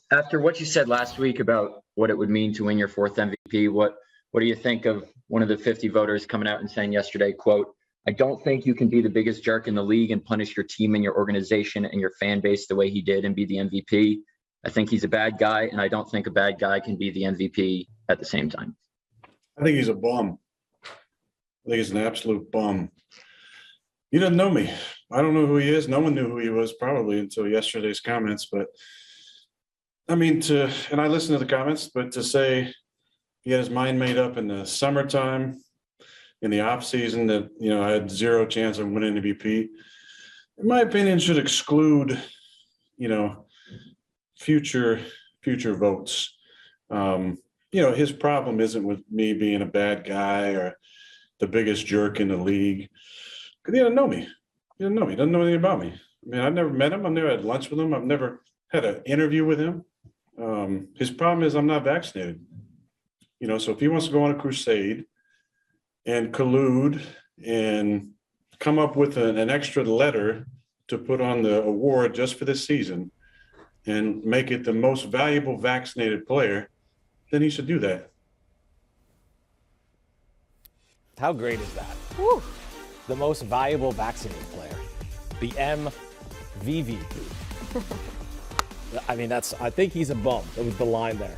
After what you said last week about what it would mean to win your fourth MVP, what do you think of one of the 50 voters coming out and saying yesterday, quote, "I don't think you can be the biggest jerk in the league and punish your team and your organization and your fan base the way he did and be the MVP. I think he's a bad guy, and I don't think a bad guy can be the MVP at the same time." I think he's a bum. I think he's an absolute bum. He doesn't know me. I don't know who he is. No one knew who he was probably until yesterday's comments. But I mean, and I listened to the comments, but to say he had his mind made up in the summertime, in the off season, that, I had zero chance of winning MVP, in my opinion, should exclude, future votes. His problem isn't with me being a bad guy or the biggest jerk in the league, because he doesn't know me. He doesn't know me. He doesn't know anything about me. I mean, I've never met him. I've never had lunch with him. I've never had an interview with him. His problem is I'm not vaccinated. So if he wants to go on a crusade and collude and come up with an extra letter to put on the award just for this season and make it the most valuable vaccinated player, then he should do that. How great is that? Woo. The most valuable vaccinated player, the MVVP. I mean, I think he's a bum. That was the line there.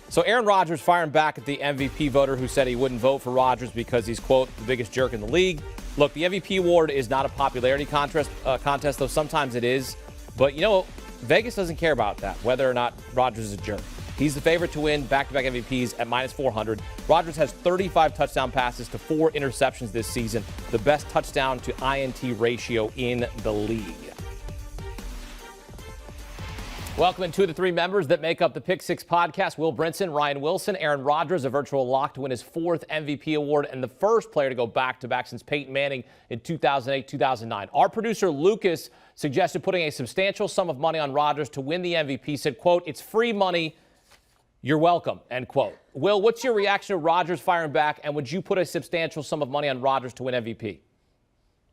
So Aaron Rodgers firing back at the MVP voter who said he wouldn't vote for Rodgers because he's, quote, the biggest jerk in the league. Look, the MVP award is not a popularity contest, though sometimes it is. But, Vegas doesn't care about that, whether or not Rodgers is a jerk. He's the favorite to win back-to-back MVPs at minus 400. Rodgers has 35 touchdown passes to 4 interceptions this season, the best touchdown to INT ratio in the league. Welcome to the 3 members that make up the Pick 6 podcast: Will Brinson, Ryan Wilson, Aaron Rodgers, a virtual lock to win his 4th MVP award and the first player to go back-to-back since Peyton Manning in 2008-2009. Our producer, Lucas, suggested putting a substantial sum of money on Rodgers to win the MVP, said, quote, "It's free money. You're welcome," end quote. Will, what's your reaction to Rodgers firing back, and would you put a substantial sum of money on Rodgers to win MVP?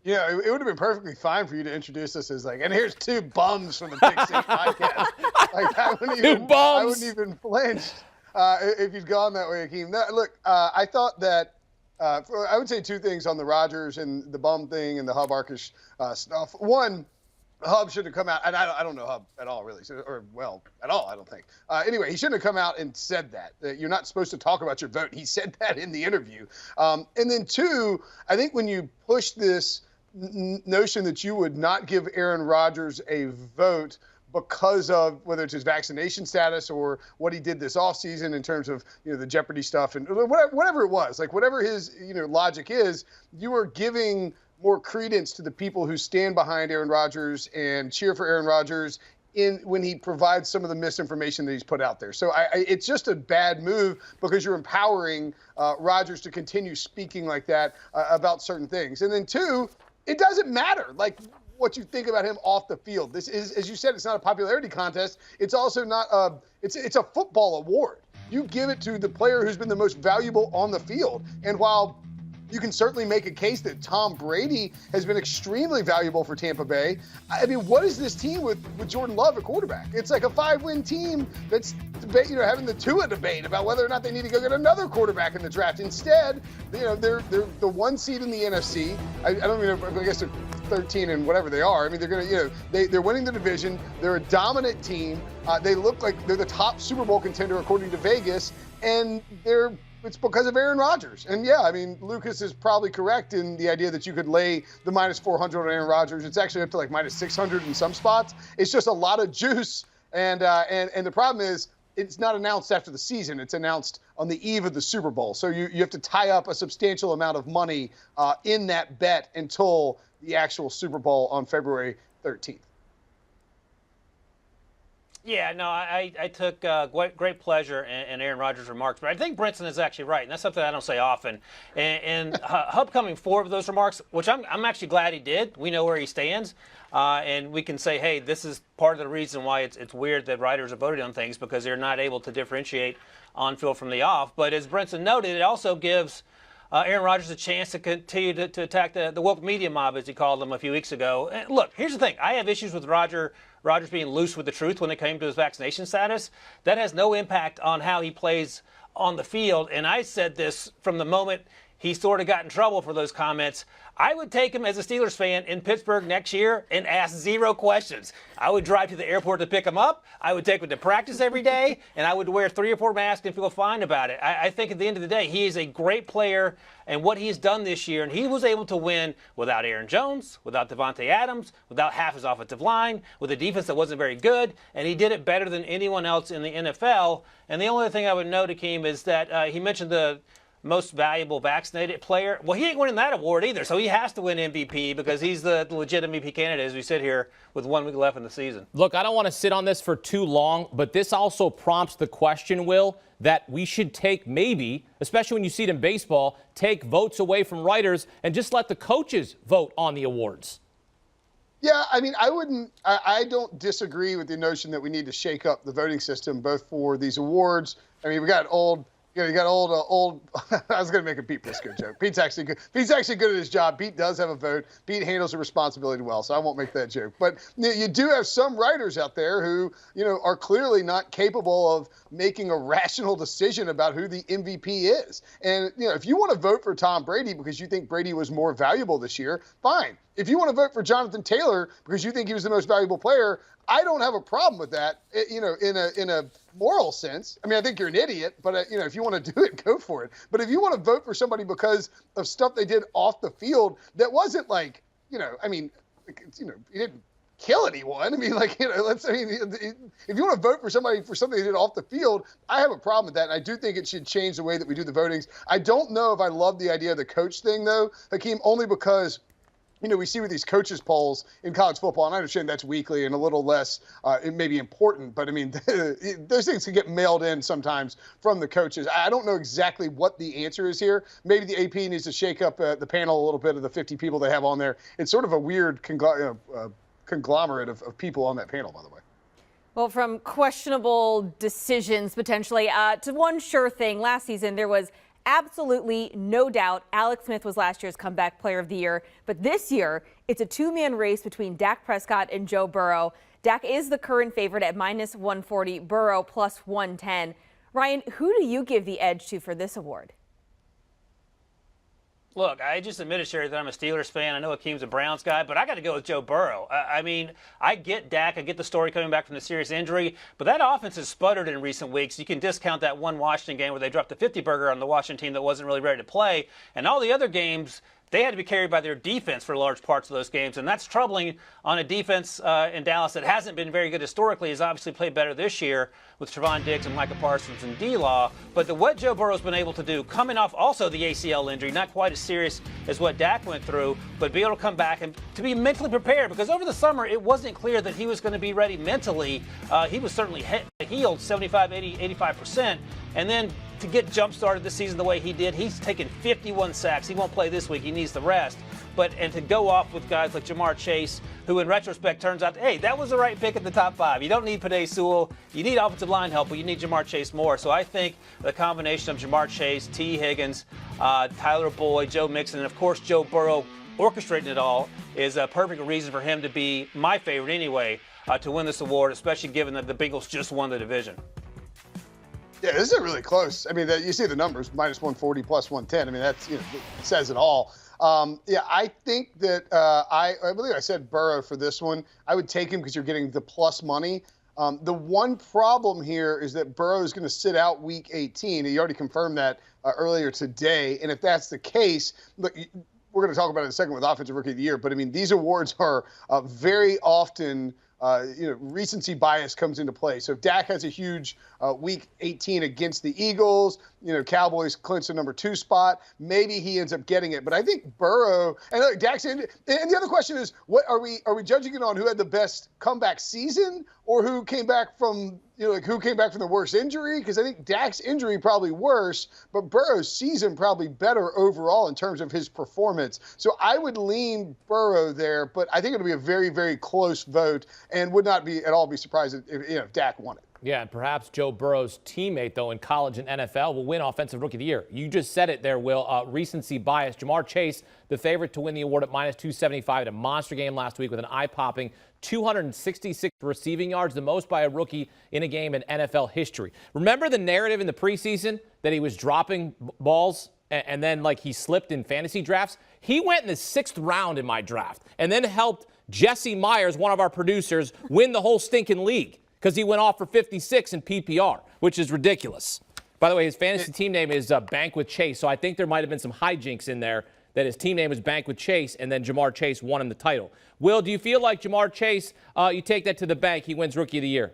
Yeah, it would have been perfectly fine for you to introduce us as and here's 2 bums from the Pick 6 podcast. I wouldn't even flinch if you'd gone that way, Akeem. No, look, I thought that I would say 2 things on the Rodgers and the bum thing and the Hub Arkish stuff. One, Hub should have come out, and I don't know Hub at all, really, at all, I don't think. Anyway, he shouldn't have come out and said that you're not supposed to talk about your vote. He said that in the interview. And then 2, I think when you push this notion that you would not give Aaron Rodgers a vote because of whether it's his vaccination status or what he did this offseason in terms of the Jeopardy stuff and whatever it was, whatever his logic is, you are giving more credence to the people who stand behind Aaron Rodgers and cheer for Aaron Rodgers when he provides some of the misinformation that he's put out there. So it's just a bad move because you're empowering Rodgers to continue speaking like that about certain things. And then 2, it doesn't matter what you think about him off the field. This is, as you said, it's not a popularity contest. It's also not it's a football award. You give it to the player who's been the most valuable on the field. And while you can certainly make a case that Tom Brady has been extremely valuable for Tampa Bay, I mean, what is this team with Jordan Love at quarterback? It's like a 5-win team that's having the Tua debate about whether or not they need to go get another quarterback in the draft. Instead, they're the 1 seed in the NFC. I don't even know, I guess they're 13 and whatever they are. I mean, they're going to, they're winning the division. They're a dominant team. They look like they're the top Super Bowl contender according to Vegas, and it's because of Aaron Rodgers. And yeah, I mean, Lucas is probably correct in the idea that you could lay the minus 400 on Aaron Rodgers. It's actually up to minus 600 in some spots. It's just a lot of juice. And the problem is it's not announced after the season. It's announced on the eve of the Super Bowl. So you have to tie up a substantial amount of money in that bet until the actual Super Bowl on February 13th. Yeah, no, I took great pleasure in Aaron Rodgers' remarks, but I think Brinson is actually right, and that's something I don't say often. And Hub coming forward with those remarks, which I'm actually glad he did. We know where he stands, and we can say, hey, this is part of the reason why it's weird that writers are voted on things, because they're not able to differentiate on field from the off. But as Brinson noted, it also gives Aaron Rodgers a chance to continue to attack the woke media mob, as he called them a few weeks ago. And look, here's the thing. I have issues with Rodgers being loose with the truth when it came to his vaccination status. That has no impact on how he plays on the field. And I said this from the moment he sort of got in trouble for those comments. I would take him as a Steelers fan in Pittsburgh next year and ask 0 questions. I would drive to the airport to pick him up. I would take him to practice every day, and I would wear 3 or 4 masks and feel fine about it. I think at the end of the day, he is a great player, and what he's done this year, and he was able to win without Aaron Jones, without Devontae Adams, without half his offensive line, with a defense that wasn't very good, and he did it better than anyone else in the NFL. And the only other thing I would note, Akeem, is that he mentioned the most valuable vaccinated player. Well, he ain't winning that award either, so he has to win MVP because he's the legit MVP candidate as we sit here with 1 week left in the season. Look, I don't want to sit on this for too long, but this also prompts the question, Will, that we should take maybe, especially when you see it in baseball, take votes away from writers and just let the coaches vote on the awards. Yeah, I mean, I don't disagree with the notion that we need to shake up the voting system, both for these awards. I mean, we got old. You got old. I was going to make a Pete Briscoe joke. Pete's actually good. Pete's actually good at his job. Pete does have a vote. Pete handles the responsibility well, so I won't make that joke. But you do have some writers out there who, are clearly not capable of making a rational decision about who the MVP is. And, if you want to vote for Tom Brady because you think Brady was more valuable this year, fine. If you want to vote for Jonathan Taylor because you think he was the most valuable player, I don't have a problem with that, in a moral sense. I mean, I think you're an idiot, but, if you want to do it, go for it. But if you want to vote for somebody because of stuff they did off the field that wasn't like, he didn't kill anyone. I mean, if you want to vote for somebody for something they did off the field, I have a problem with that. And I do think it should change the way that we do the votings. I don't know if I love the idea of the coach thing, though, Hakeem, only because we see with these coaches polls in college football, and I understand that's weekly and a little less it may be important, but I mean, those things can get mailed in sometimes from the coaches. I don't know exactly what the answer is here. Maybe the AP needs to shake up the panel a little bit of the 50 people they have on there. It's sort of a weird conglomerate of people on that panel, by the way. Well, from questionable decisions potentially to one sure thing, last season there was absolutely no doubt Alex Smith was last year's comeback player of the year. But this year, it's a 2-man race between Dak Prescott and Joe Burrow. Dak is the current favorite at -140, Burrow +110. Ryan, who do you give the edge to for this award? Look, I just admitted, Sherry, that I'm a Steelers fan. I know Akeem's a Browns guy, but I got to go with Joe Burrow. I mean, I get Dak. I get the story coming back from the serious injury, but that offense has sputtered in recent weeks. You can discount that one Washington game where they dropped the 50-burger on the Washington team that wasn't really ready to play. And all the other games, they had to be carried by their defense for large parts of those games, and that's troubling on a defense in Dallas that hasn't been very good historically. Has obviously played better this year with Trevon Diggs and Micah Parsons and D-Law. But what Joe Burrow's been able to do, coming off also the ACL injury, not quite as serious as what Dak went through, but be able to come back and to be mentally prepared, because over the summer it wasn't clear that he was going to be ready mentally. He was certainly healed 75, 80, 85%, and then to get jump-started this season the way he did, he's taken 51 sacks. He won't play this week. He needs the rest. And to go off with guys like Jamar Chase, who in retrospect turns out, hey, that was the right pick at the top 5. You don't need Penei Sewell. You need offensive line help, but you need Jamar Chase more. So I think the combination of Jamar Chase, T. Higgins, Tyler Boyd, Joe Mixon, and, of course, Joe Burrow orchestrating it all is a perfect reason for him to be my favorite anyway to win this award, especially given that the Bengals just won the division. Yeah, this is really close. I mean, you see the numbers, -140, +110. I mean, that's, it says it all. I think that I believe I said Burrow for this one. I would take him because you're getting the plus money. The one problem here is that Burrow is going to sit out week 18. He already confirmed that earlier today. And if that's the case, look, we're going to talk about it in a second with Offensive Rookie of the Year. But, I mean, these awards are very often recency bias comes into play. So if Dak has a huge week 18 against the Eagles, Cowboys clinch the number 2 spot, maybe he ends up getting it. But I think Burrow and look, Dak's in, and the other question is, what are we judging it on? Who had the best comeback season, or who came back from who came back from the worst injury? Because I think Dak's injury probably worse, but Burrow's season probably better overall in terms of his performance. So I would lean Burrow there, but I think it'll be a very, very close vote, and would not be at all surprised if Dak won it. Yeah, and perhaps Joe Burrow's teammate, though, in college and NFL will win Offensive Rookie of the Year. You just said it there, Will. Recency bias. Jamar Chase, the favorite to win the award at -275 at a monster game last week with an eye-popping 266 receiving yards, the most by a rookie in a game in NFL history. Remember the narrative in the preseason that he was dropping balls and then, like, he slipped in fantasy drafts? He went in the 6th round in my draft and then helped Jesse Myers, one of our producers, win the whole stinking league because he went off for 56 in PPR, which is ridiculous. By the way, his fantasy team name is Bank with Chase, so I think there might have been some hijinks in there that his team name was Bank with Chase, and then Jamar Chase won him the title. Will, do you feel like Jamar Chase, you take that to the bank, he wins Rookie of the Year?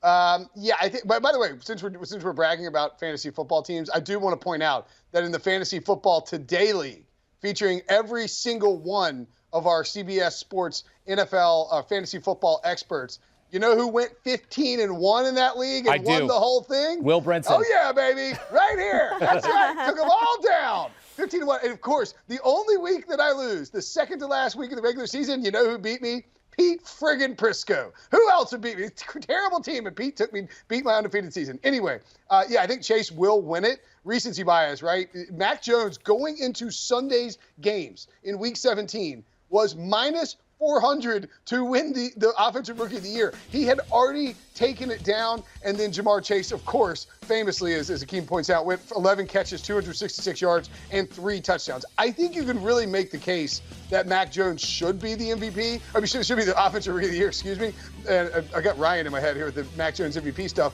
Yeah, I think. By the way, since we're bragging about fantasy football teams, I do want to point out that in the Fantasy Football Today League, featuring every single one of our CBS Sports NFL fantasy football experts, you know who went 15-1 in that league and won the whole thing? Will Brinson. Oh yeah, baby, right here. That's right. Took them all down. 15-1, and of course, the only week that I lose, the second to last week of the regular season, you know who beat me? Pete friggin' Prisco. Who else would beat me? It's a terrible team, and Pete beat my undefeated season. Anyway, yeah, I think Chase will win it. Recency bias, right? Mac Jones going into Sunday's games in Week 17 was -400 to win the Offensive Rookie of the Year. He had already taken it down, and then Jamar Chase, of course, famously, as Akeem points out, went for 11 catches, 266 yards, and 3 touchdowns. I think you can really make the case that Mac Jones should be the MVP. I mean, should be the Offensive Rookie of the Year, excuse me. And I got Ryan in my head here with the Mac Jones MVP stuff.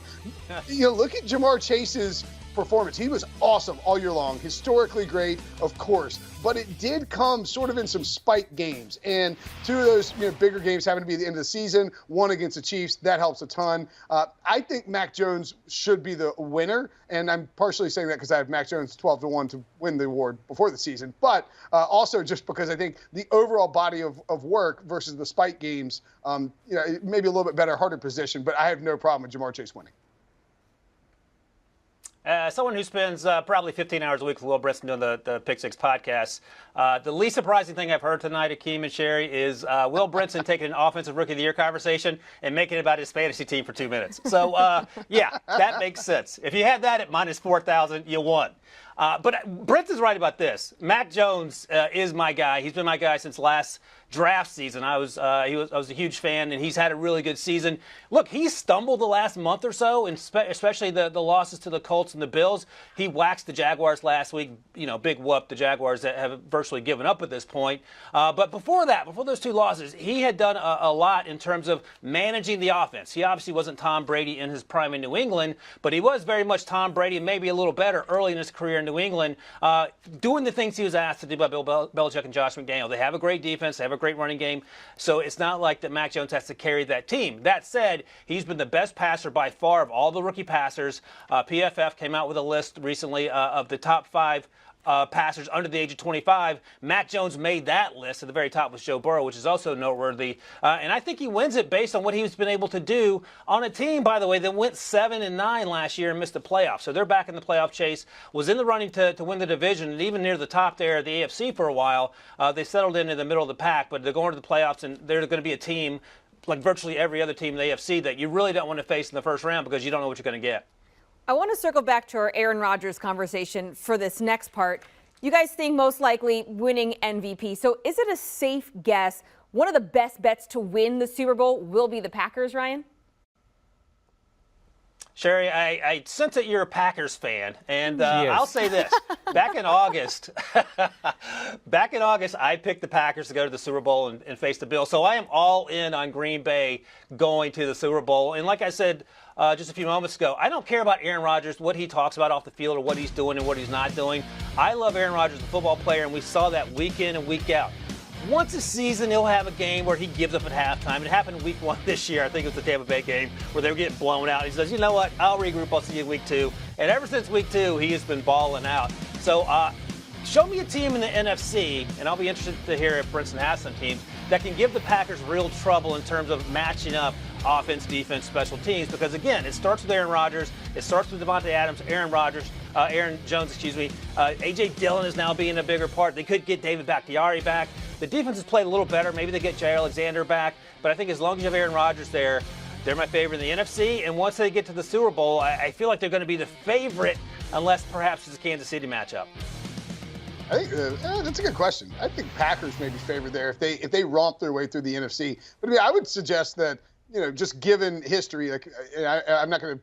You know, look at Jamar Chase's performance. He was awesome all year long, historically great, of course, but it did come sort of in some spike games, and 2 of those bigger games happened to be at the end of the season, one against the Chiefs. That helps a ton. I think Mac Jones should be the winner, and I'm partially saying that because I have Mac Jones 12-1 to win the award before the season, but also just because I think the overall body of work versus the spike games, maybe a little bit better, harder position, but I have no problem with Jamar Chase winning. Someone who spends probably 15 hours a week with Will Brinson doing the Pick Six podcast, the least surprising thing I've heard tonight, Akeem and Sherry, is Will Brinson taking an Offensive Rookie of the Year conversation and making it about his fantasy team for 2 minutes. So, yeah, that makes sense. If you had that at -4,000, you won. But Brinson's right about this. Mac Jones is my guy. He's been my guy since last draft season. I was a huge fan, and he's had a really good season. Look, he stumbled the last month or so, and especially the losses to the Colts and the Bills. He waxed the Jaguars last week. Big whoop. The Jaguars that have virtually given up at this point. But before that, before those 2 losses, he had done a lot in terms of managing the offense. He obviously wasn't Tom Brady in his prime in New England, but he was very much Tom Brady, and maybe a little better early in his career in New England, doing the things he was asked to do by Bill Belichick and Josh McDaniel. They have a great defense. They have a great running game. So it's not like that Mac Jones has to carry that team. That said, he's been the best passer by far of all the rookie passers. PFF came out with a list recently of the top 5 passers under the age of 25. Mac Jones made that list. At the very top was Joe Burrow, which is also noteworthy. And I think he wins it based on what he's been able to do on a team, by the way, that went 7-9 last year and missed the playoffs. So they're back in the playoff chase, was in the running to win the division, and even near the top there of the AFC for a while. They settled into the middle of the pack, but they're going to the playoffs, and they're going to be a team like virtually every other team in the AFC that you really don't want to face in the first round because you don't know what you're going to get. I want to circle back to our Aaron Rodgers conversation for this next part. You guys think most likely winning MVP. So is it a safe guess one of the best bets to win the Super Bowl will be the Packers, Ryan? Sherry, I sense that you're a Packers fan, and I'll say this. Back in August, I picked the Packers to go to the Super Bowl and face the Bills. So I am all in on Green Bay going to the Super Bowl. And like I said just a few moments ago, I don't care about Aaron Rodgers, what he talks about off the field or what he's doing and what he's not doing. I love Aaron Rodgers, the football player, and we saw that week in and week out. Once a season, he'll have a game where he gives up at halftime. It happened week 1 this year. I think it was the Tampa Bay game where they were getting blown out. He says, you know what, I'll regroup. I'll see you week 2. And ever since week 2, he has been balling out. So show me a team in the NFC, and I'll be interested to hear if Brinson has some teams that can give the Packers real trouble in terms of matching up offense, defense, special teams. Because, again, it starts with Aaron Rodgers. It starts with Devontae Adams, Aaron Jones, A.J. Dillon is now being a bigger part. They could get David Bakhtiari back. The defense has played a little better. Maybe they get Jay Alexander back. But I think as long as you have Aaron Rodgers there, They're my favorite in the NFC, and once they get to the Super Bowl, I feel like they're going to be the favorite, unless perhaps it's a Kansas City matchup. I think that's a good question. I think Packers may be favored there if they romp their way through the NFC. But I mean, I would suggest that, just given history, like I'm not going to.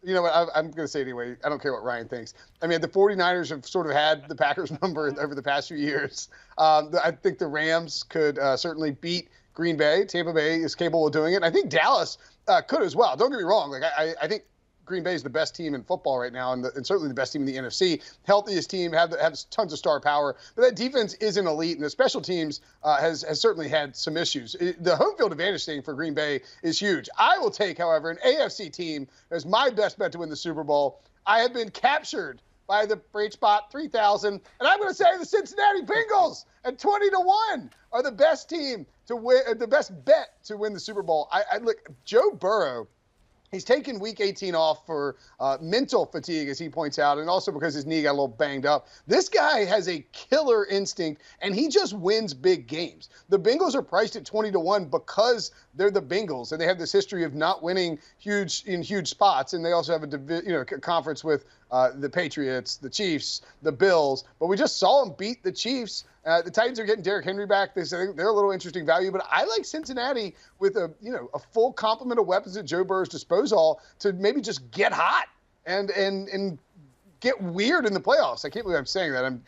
You know what? I'm going to say it anyway. I don't care what Ryan thinks. I mean, the 49ers have sort of had the Packers number over the past few years. I think the Rams could certainly beat Green Bay. Tampa Bay is capable of doing it. And I think Dallas could as well. Don't get me wrong. Like I think Green Bay is the best team in football right now, and certainly the best team in the NFC. Healthiest team, has tons of star power. But that defense isn't elite, and the special teams has certainly had some issues. The home field advantage thing for Green Bay is huge. I will take, however, an AFC team as my best bet to win the Super Bowl. I have been captured by the Breach Spot 3000, and I'm going to say the Cincinnati Bengals at 20-1 are the best team to win, the best bet to win the Super Bowl. I look, Joe Burrow. He's taken Week 18 off for mental fatigue, as he points out, and also because his knee got a little banged up. This guy has a killer instinct, and he just wins big games. The Bengals are priced at 20-1 because they're the Bengals, and they have this history of not winning in huge spots, and they also have a conference with the Patriots, the Chiefs, the Bills. But we just saw them beat the Chiefs. The Titans are getting Derrick Henry back. They're a little interesting value, but I like Cincinnati with a full complement of weapons at Joe Burrow's disposal to maybe just get hot and get weird in the playoffs. I can't believe I'm saying that. I'm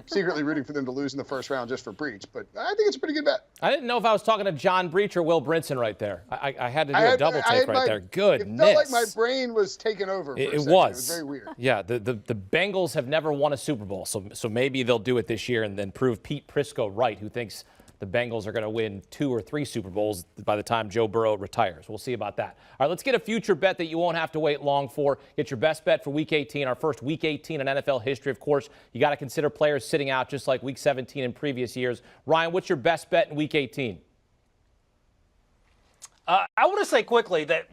secretly rooting for them to lose in the first round just for Breach, but I think it's a pretty good bet. I didn't know if I was talking to John Breach or Will Brinson right there. I had to do a double take right there. Goodness. It felt like my brain was taken over. It was. It was very weird. Yeah, the Bengals have never won a Super Bowl, so maybe they'll do it this year and then prove Pete Prisco right, who thinks the Bengals are going to win 2 or 3 Super Bowls by the time Joe Burrow retires. We'll see about that. All right, let's get a future bet that you won't have to wait long for. Get your best bet for Week 18, our first Week 18 in NFL history. Of course, you got to consider players sitting out just like Week 17 in previous years. Ryan, what's your best bet in Week 18? I want to say quickly that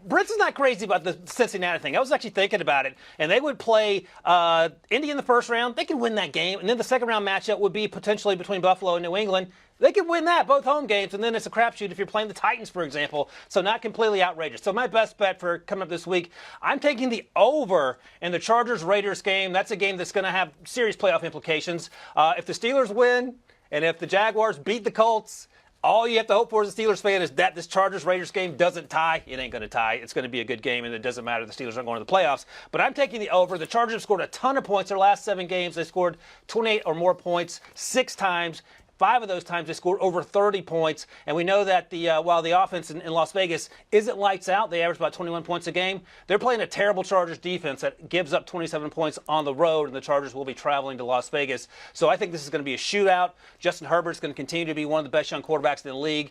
Brinson's not crazy about the Cincinnati thing. I was actually thinking about it, and they would play Indy in the first round. They could win that game, and then the second round matchup would be potentially between Buffalo and New England. They could win that, both home games, and then it's a crapshoot if you're playing the Titans, for example. So not completely outrageous. So my best bet for coming up this week, I'm taking the over in the Chargers-Raiders game. That's a game that's going to have serious playoff implications. If the Steelers win and if the Jaguars beat the Colts, all you have to hope for as a Steelers fan is that this Chargers-Raiders game doesn't tie. It ain't going to tie. It's going to be a good game, and it doesn't matter. The Steelers aren't going to the playoffs. But I'm taking the over. The Chargers have scored a ton of points their last 7 games. They scored 28 or more points 6 times. 5 of those times they scored over 30 points. And we know that while the offense in Las Vegas isn't lights out, they average about 21 points a game. They're playing a terrible Chargers defense that gives up 27 points on the road, and the Chargers will be traveling to Las Vegas. So I think this is going to be a shootout. Justin Herbert's going to continue to be one of the best young quarterbacks in the league.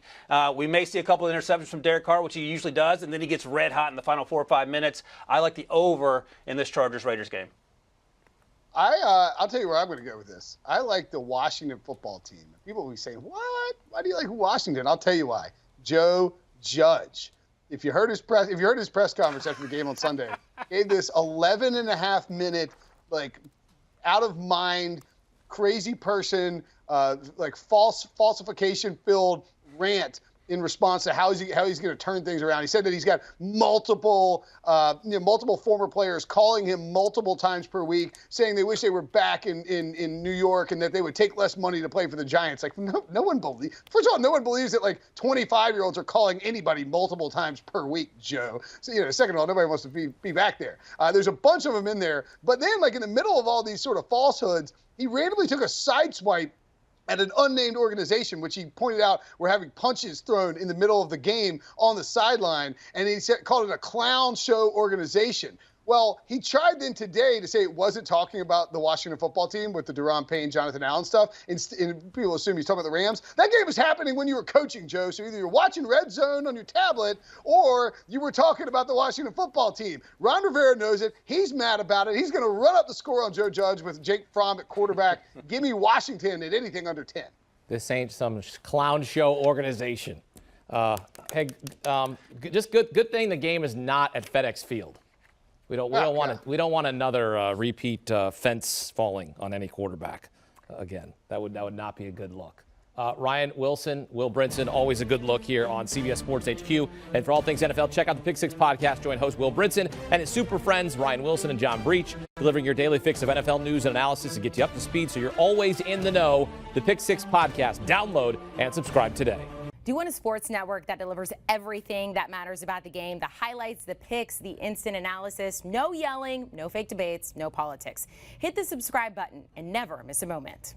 We may see a couple of interceptions from Derek Carr, which he usually does, and then he gets red hot in the final 4 or 5 minutes. I like the over in this Chargers-Raiders game. I'll tell you where I'm going to go with this. I like the Washington football team. People will be saying, what? Why do you like Washington? I'll tell you why. Joe Judge. If you heard his press conference after the game on Sunday, gave this 11.5-minute, like, out of mind, crazy person, like falsification-filled rant in response to how he's going to turn things around. He said that he's got multiple former players calling him multiple times per week, saying they wish they were back in New York and that they would take less money to play for the Giants. Like, no one believes. First of all, no one believes that like 25-year-olds are calling anybody multiple times per week, Joe. So second of all, nobody wants to be back there. There's a bunch of them in there, but then like in the middle of all these sort of falsehoods, he randomly took a sideswipe at an unnamed organization, which he pointed out were having punches thrown in the middle of the game on the sideline, and he called it a clown show organization. Well, he tried then today to say it wasn't talking about the Washington football team with the Deron Payne, Jonathan Allen stuff, and people assume he's talking about the Rams. That game was happening when you were coaching, Joe, so either you're watching Red Zone on your tablet or you were talking about the Washington football team. Ron Rivera knows it. He's mad about it. He's going to run up the score on Joe Judge with Jake Fromm at quarterback. Give me Washington at anything under 10. This ain't some clown show organization. Hey, just good thing the game is not at FedEx Field. We don't want another repeat fence falling on any quarterback again. That would not be a good look. Ryan, Wilson, Will Brinson, always a good look here on CBS Sports HQ. And for all things NFL, check out the Pick Six podcast. Join host Will Brinson and his super friends, Ryan Wilson and John Breach, delivering your daily fix of NFL news and analysis to get you up to speed so you're always in the know. The Pick Six podcast. Download and subscribe today. Do you want a sports network that delivers everything that matters about the game? The highlights, the picks, the instant analysis, no yelling, no fake debates, no politics. Hit the subscribe button and never miss a moment.